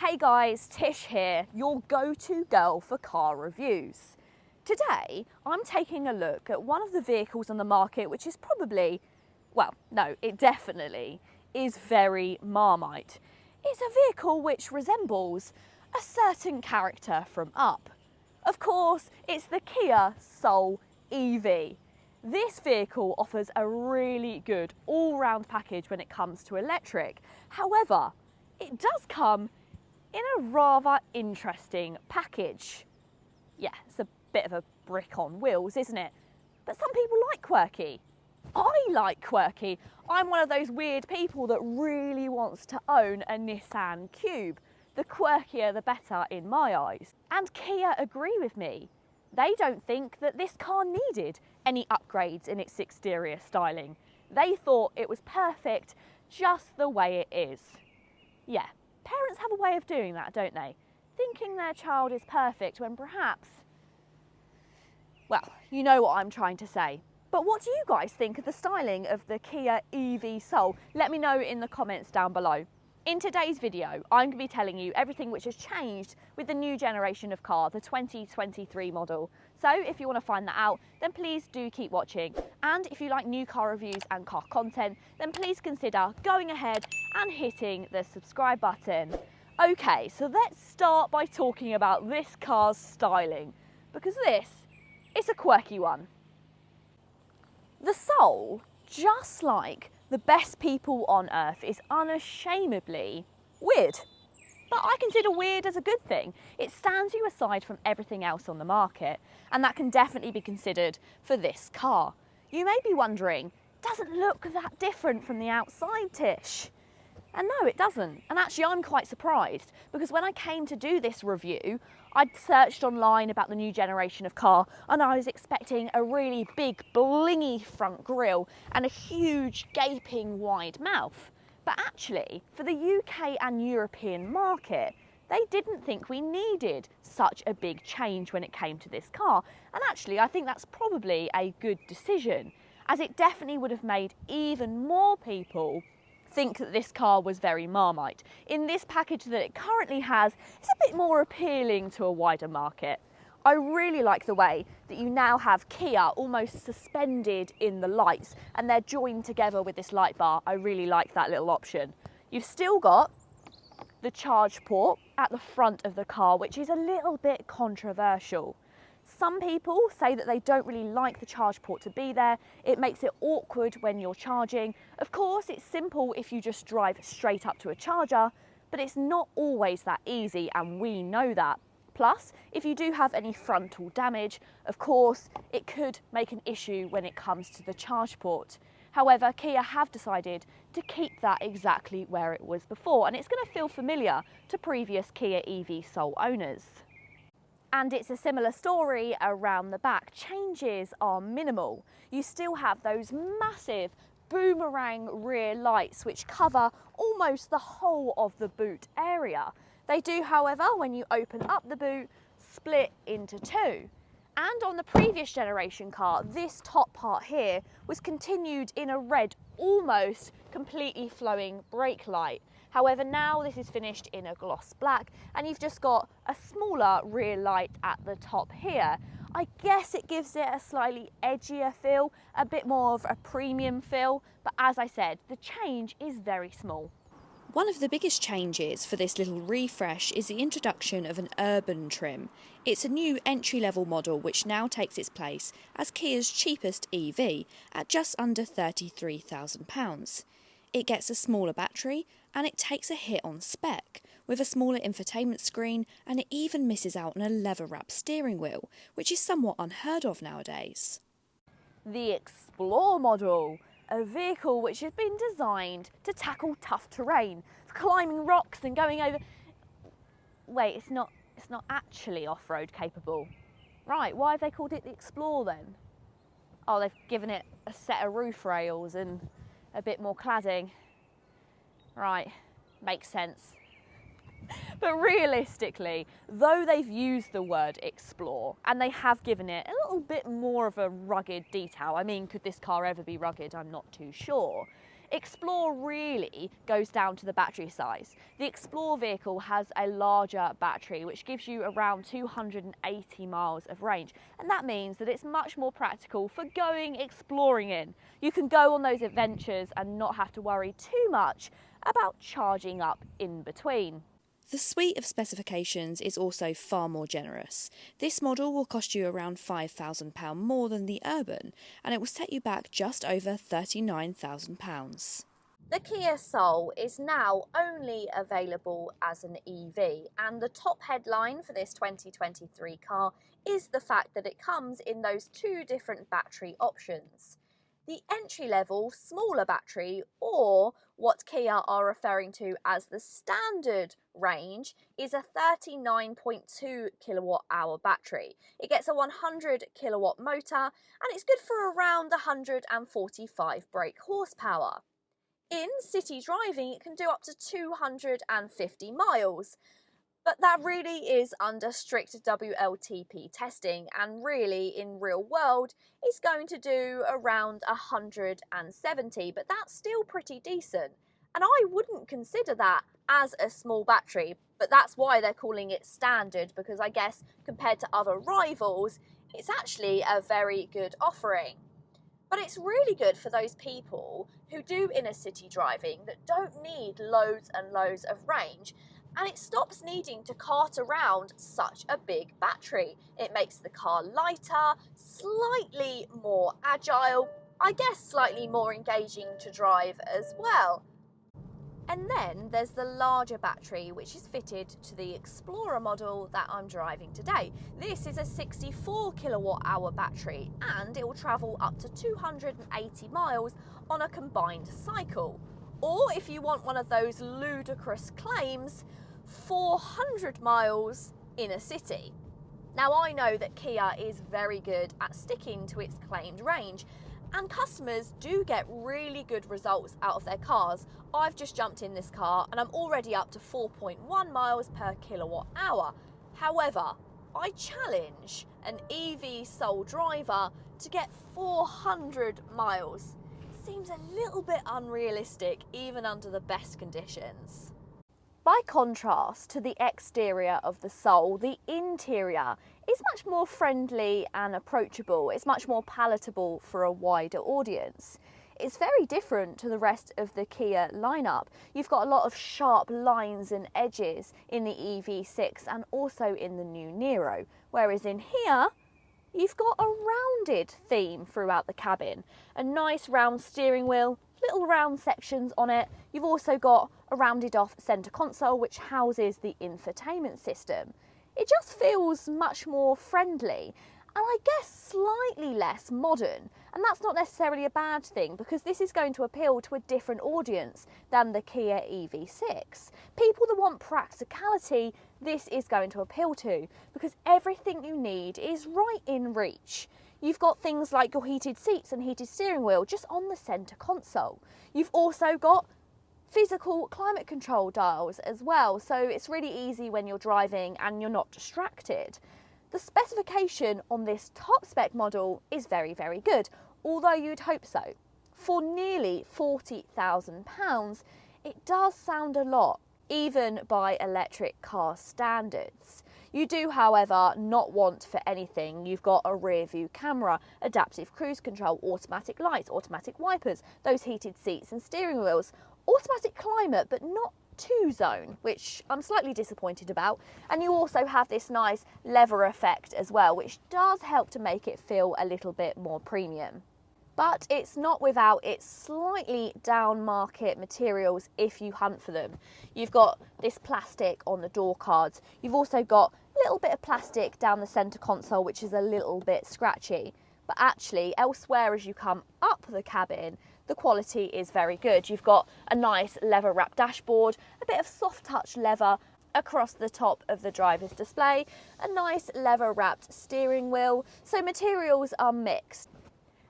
Hey guys, Tish here, your go-to girl for car reviews. Today, I'm taking a look at one of the vehicles on the market which is probably, well, no, it definitely is very Marmite. It's a vehicle which resembles a certain character from Up. Of course, it's the Kia Soul EV. This vehicle offers a really good all-round package when it comes to electric. However, it does come in a rather interesting package. Yeah, it's a bit of a brick on wheels, isn't it? But some people like quirky. I like quirky. I'm one of those weird people that really wants to own a Nissan Cube. The quirkier the better in my eyes. And Kia agree with me. They don't think that this car needed any upgrades in its exterior styling. They thought it was perfect just the way it is. Yeah, parents have a way of doing that, don't they? Thinking their child is perfect when perhaps, well, you know what I'm trying to say. But what do you guys think of the styling of the Kia EV Soul? Let me know in the comments down below. In today's video, I'm going to be telling you everything which has changed with the new generation of car, the 2023 model. So if you want to find that out, then please do keep watching. And if you like new car reviews and car content, then please consider going ahead and hitting the subscribe button. Okay, so let's start by talking about this car's styling, because this is a quirky one. The Soul, just like the best people on earth, is unashamedly weird. But I consider weird as a good thing. It stands you aside from everything else on the market, and that can definitely be considered for this car. You may be wondering, doesn't look that different from the outside, Tish? And no, it doesn't. And actually, I'm quite surprised, because when I came to do this review, I'd searched online about the new generation of car, and I was expecting a really big, blingy front grille and a huge, gaping, wide mouth. But actually, for the UK and European market, they didn't think we needed such a big change when it came to this car. And actually, I think that's probably a good decision, as it definitely would have made even more people think that this car was very Marmite. In this package that it currently has, it's a bit more appealing to a wider market. I really like the way that you now have Kia almost suspended in the lights, and they're joined together with this light bar. I really like that little option. You've still got the charge port at the front of the car, which is a little bit controversial. Some people say that they don't really like the charge port to be there. It makes it awkward when you're charging. Of course, it's simple if you just drive straight up to a charger, but it's not always that easy, and we know that. Plus, if you do have any frontal damage, of course, it could make an issue when it comes to the charge port. However, Kia have decided to keep that exactly where it was before, and it's going to feel familiar to previous Kia EV Soul owners. And it's a similar story around the back. Changes are minimal. You still have those massive boomerang rear lights which cover almost the whole of the boot area. They do, however, when you open up the boot, split into two. And on the previous generation car, this top part here was continued in a red, almost completely flowing brake light. However, now this is finished in a gloss black, and you've just got a smaller rear light at the top here. I guess it gives it a slightly edgier feel, a bit more of a premium feel, but as I said, the change is very small. One of the biggest changes for this little refresh is the introduction of an urban trim. It's a new entry-level model which now takes its place as Kia's cheapest EV at just under £33,000. It gets a smaller battery and it takes a hit on spec, with a smaller infotainment screen, and it even misses out on a leather-wrapped steering wheel, which is somewhat unheard of nowadays. The Explore model, a vehicle which has been designed to tackle tough terrain, climbing rocks and going over... Wait, it's not actually off-road capable. Right, why have they called it the Explore then? Oh, they've given it a set of roof rails and a bit more cladding. Right, makes sense. But realistically, though they've used the word explore and they have given it a little bit more of a rugged detail, I mean, could this car ever be rugged? I'm not too sure. Explore really goes down to the battery size. The Explore vehicle has a larger battery which gives you around 280 miles of range, and that means that it's much more practical for going exploring in. You can go on those adventures and not have to worry too much about charging up in between. The suite of specifications is also far more generous. This model will cost you around £5,000 more than the Urban, and it will set you back just over £39,000. The Kia Soul is now only available as an EV, and the top headline for this 2023 car is the fact that it comes in those two different battery options. The entry-level smaller battery, or what Kia are referring to as the standard range, is a 39.2 kilowatt hour battery. It gets a 100 kilowatt motor and it's good for around 145 brake horsepower. In city driving, it can do up to 250 miles. But that really is under strict WLTP testing, and really in real world it's going to do around 170, but that's still pretty decent. And I wouldn't consider that as a small battery, but that's why they're calling it standard, because I guess compared to other rivals, it's actually a very good offering. But it's really good for those people who do inner city driving that don't need loads and loads of range, and it stops needing to cart around such a big battery. It makes the car lighter, slightly more agile, I guess slightly more engaging to drive as well. And then there's the larger battery, which is fitted to the Explorer model that I'm driving today. This is a 64 kilowatt hour battery, and it will travel up to 280 miles on a combined cycle. Or if you want one of those ludicrous claims, 400 miles in a city. Now I know that Kia is very good at sticking to its claimed range, and customers do get really good results out of their cars. I've just jumped in this car and I'm already up to 4.1 miles per kilowatt hour. However, I challenge an EV Soul driver to get 400 miles. Seems a little bit unrealistic even under the best conditions. By contrast to the exterior of the Soul, the interior is much more friendly and approachable. It's much more palatable for a wider audience. It's very different to the rest of the Kia lineup. You've got a lot of sharp lines and edges in the EV6 and also in the new Niro, whereas in here you've got a rounded theme throughout the cabin. A nice round steering wheel, little round sections on it. You've also got a rounded off centre console which houses the infotainment system. It just feels much more friendly and I guess slightly less modern, and that's not necessarily a bad thing because this is going to appeal to a different audience than the Kia EV6. People that want practicality, this is going to appeal to because everything you need is right in reach. You've got things like your heated seats and heated steering wheel just on the centre console. You've also got physical climate control dials as well, so it's really easy when you're driving and you're not distracted. The specification on this top spec model is very, very good, although you'd hope so. For nearly £40,000, it does sound a lot, even by electric car standards. You do, however, not want for anything. You've got a rear view camera, adaptive cruise control, automatic lights, automatic wipers, those heated seats and steering wheels, automatic climate, but not 2-zone, which I'm slightly disappointed about. And you also have this nice leather effect as well, which does help to make it feel a little bit more premium. But it's not without its slightly down market materials if you hunt for them. You've got this plastic on the door cards. You've also got a little bit of plastic down the centre console, which is a little bit scratchy. But actually, elsewhere as you come up the cabin, the quality is very good. You've got a nice leather wrapped dashboard, a bit of soft touch leather across the top of the driver's display, a nice leather wrapped steering wheel. So materials are mixed.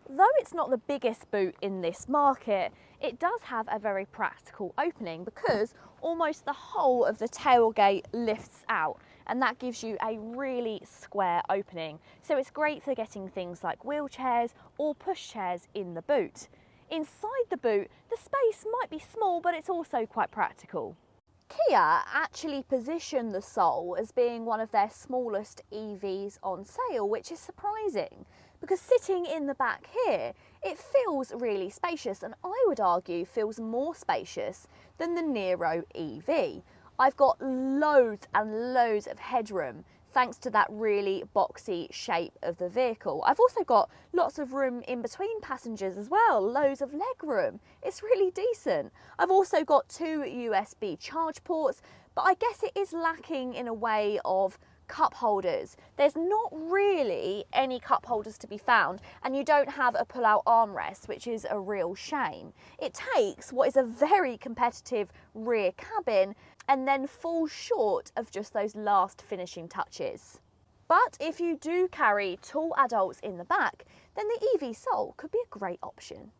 Though it's not the biggest boot in this market, it does have a very practical opening because almost the whole of the tailgate lifts out, and that gives you a really square opening. So it's great for getting things like wheelchairs or pushchairs in the boot. Inside the boot, the space might be small, but it's also quite practical. Kia actually position the Soul as being one of their smallest EVs on sale, which is surprising because sitting in the back here, it feels really spacious, and I would argue feels more spacious than the Nero EV. I've got loads and loads of headroom thanks to that really boxy shape of the vehicle. I've also got lots of room in between passengers as well, loads of leg room. It's really decent. I've also got 2 USB charge ports, but I guess it is lacking in a way of cup holders. There's not really any cup holders to be found, and you don't have a pull-out armrest, which is a real shame. It takes what is a very competitive rear cabin and then falls short of just those last finishing touches. But if you do carry tall adults in the back, then the EV Soul could be a great option.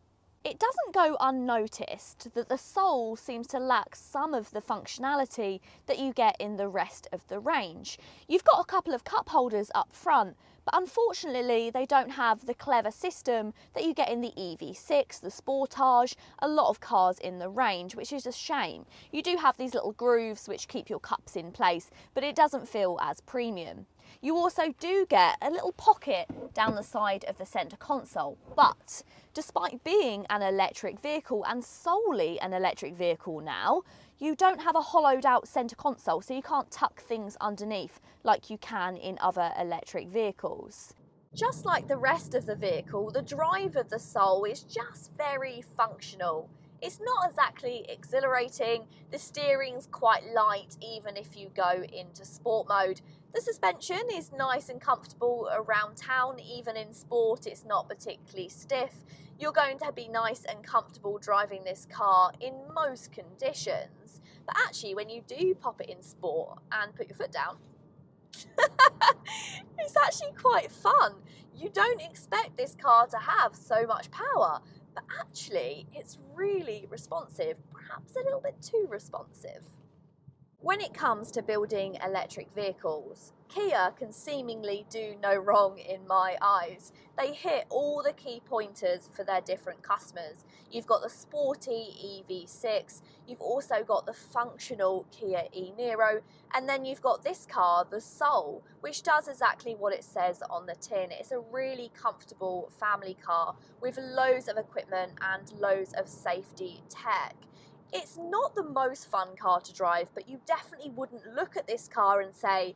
It doesn't go unnoticed that the Soul seems to lack some of the functionality that you get in the rest of the range. You've got a couple of cup holders up front, but unfortunately they don't have the clever system that you get in the EV6, the Sportage, a lot of cars in the range, which is a shame. You do have these little grooves which keep your cups in place, but it doesn't feel as premium. You also do get a little pocket down the side of the centre console, but despite being an electric vehicle and solely an electric vehicle now, you don't have a hollowed out centre console, so you can't tuck things underneath like you can in other electric vehicles. Just like the rest of the vehicle, the drive of the Soul is just very functional. It's not exactly exhilarating, the steering's quite light even if you go into sport mode. The suspension is nice and comfortable around town, even in sport it's not particularly stiff. You're going to be nice and comfortable driving this car in most conditions, but actually when you do pop it in sport and put your foot down, it's actually quite fun. You don't expect this car to have so much power, but actually it's really responsive, perhaps a little bit too responsive. When it comes to building electric vehicles, Kia can seemingly do no wrong in my eyes. They hit all the key pointers for their different customers. You've got the sporty EV6, you've also got the functional Kia e-Niro, and then you've got this car, the Soul, which does exactly what it says on the tin. It's a really comfortable family car with loads of equipment and loads of safety tech. It's not the most fun car to drive, but you definitely wouldn't look at this car and say,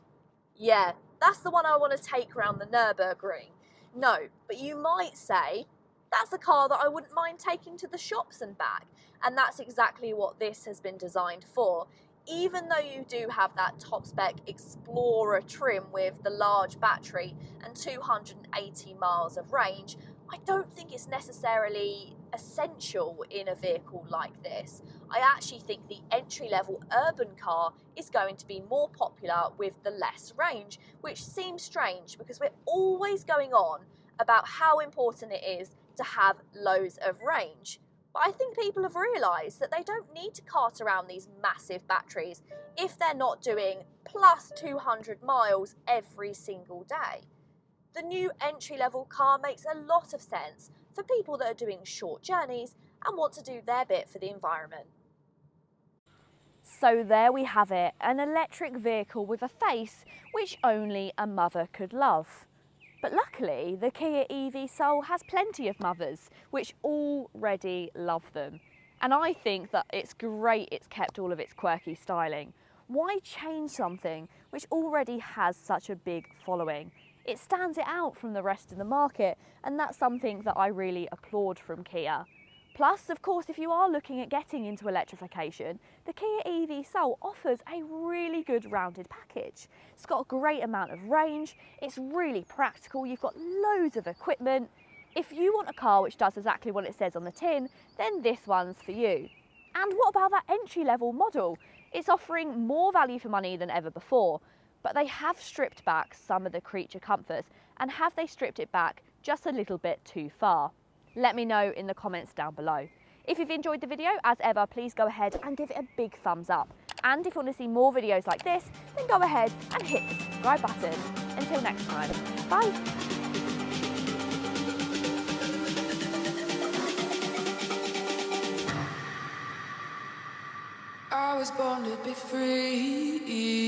yeah, that's the one I want to take around the Nürburgring. No, but you might say, that's a car that I wouldn't mind taking to the shops and back. And that's exactly what this has been designed for. Even though you do have that top spec Explorer trim with the large battery and 280 miles of range, I don't think it's necessarily essential in a vehicle like this. I actually think the entry-level urban car is going to be more popular with the less range, which seems strange because we're always going on about how important it is to have loads of range. But I think people have realised that they don't need to cart around these massive batteries if they're not doing plus 200 miles every single day. The new entry-level car makes a lot of sense for people that are doing short journeys and want to do their bit for the environment. So there we have it, an electric vehicle with a face which only a mother could love. But luckily, the Kia EV Soul has plenty of mothers which already love them. And I think that it's great it's kept all of its quirky styling. Why change something which already has such a big following? It stands it out from the rest of the market, and that's something that I really applaud from Kia. Plus, of course, if you are looking at getting into electrification, the Kia EV Soul offers a really good rounded package. It's got a great amount of range, it's really practical, you've got loads of equipment. If you want a car which does exactly what it says on the tin, then this one's for you. And what about that entry-level model? It's offering more value for money than ever before, but they have stripped back some of the creature comforts, and have they stripped it back just a little bit too far? Let me know in the comments down below. If you've enjoyed the video, as ever, please go ahead and give it a big thumbs up. And if you want to see more videos like this, then go ahead and hit the subscribe button. Until next time, bye. I was born to be free.